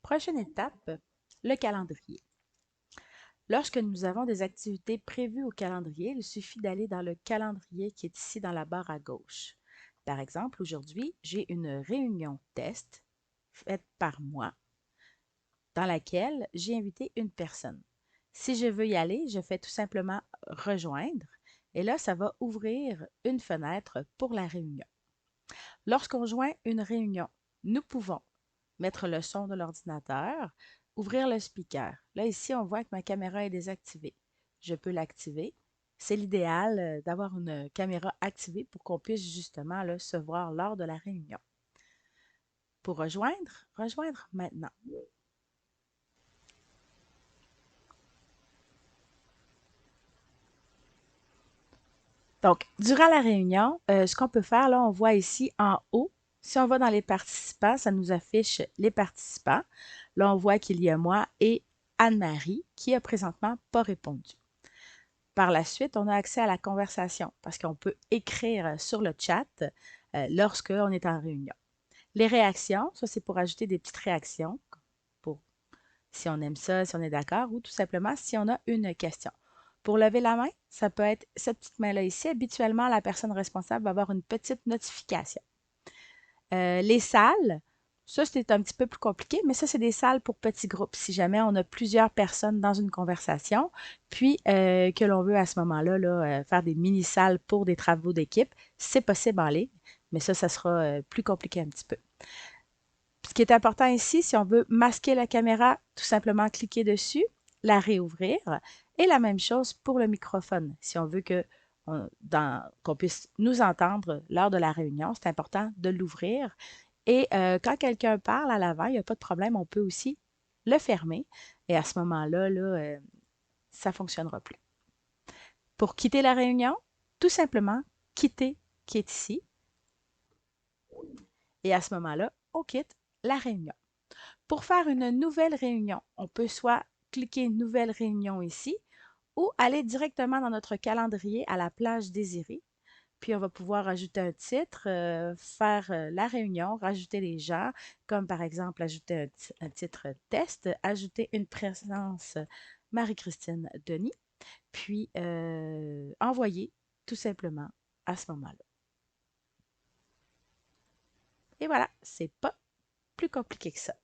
Prochaine étape, le calendrier. Lorsque nous avons des activités prévues au calendrier, il suffit d'aller dans le calendrier qui est ici dans la barre à gauche. Par exemple, aujourd'hui, j'ai une réunion test faite par moi dans laquelle j'ai invité une personne. Si je veux y aller, je fais tout simplement rejoindre et là, ça va ouvrir une fenêtre pour la réunion. Lorsqu'on joint une réunion, nous pouvons mettre le son de l'ordinateur, ouvrir le speaker. Là, ici, on voit que ma caméra est désactivée. Je peux l'activer. C'est l'idéal d'avoir une caméra activée pour qu'on puisse justement là, se voir lors de la réunion. Pour rejoindre, rejoindre maintenant. Donc, durant la réunion, ce qu'on peut faire, là, on voit ici en haut, si on va dans les participants, ça nous affiche les participants. Là, on voit qu'il y a moi et Anne-Marie qui a présentement pas répondu. Par la suite, on a accès à la conversation parce qu'on peut écrire sur le chat lorsqu'on est en réunion. Les réactions, ça c'est pour ajouter des petites réactions, pour si on aime ça, si on est d'accord, ou tout simplement si on a une question. Pour lever la main, ça peut être cette petite main-là ici. Habituellement, la personne responsable va avoir une petite notification. Les salles, ça c'est un petit peu plus compliqué, mais ça c'est des salles pour petits groupes. Si jamais on a plusieurs personnes dans une conversation, puis que l'on veut à ce moment-là faire des mini-salles pour des travaux d'équipe, c'est possible en ligne, mais ça sera plus compliqué un petit peu. Ce qui est important ici, si on veut masquer la caméra, tout simplement cliquer dessus, la réouvrir. Et la même chose pour le microphone. Si on veut qu'on puisse nous entendre lors de la réunion, c'est important de l'ouvrir. Et quand quelqu'un parle à l'avant, il n'y a pas de problème, on peut aussi le fermer. Et à ce moment-là, ça ne fonctionnera plus. Pour quitter la réunion, tout simplement quitter qui est ici. Et à ce moment-là, on quitte la réunion. Pour faire une nouvelle réunion, on peut soit cliquer Nouvelle réunion ici ou aller directement dans notre calendrier à la plage désirée. Puis on va pouvoir ajouter un titre, faire la réunion, rajouter les gens, comme par exemple ajouter un titre test, ajouter une présence Marie-Christine Denis, puis envoyer tout simplement à ce moment-là. Et voilà, c'est pas plus compliqué que ça.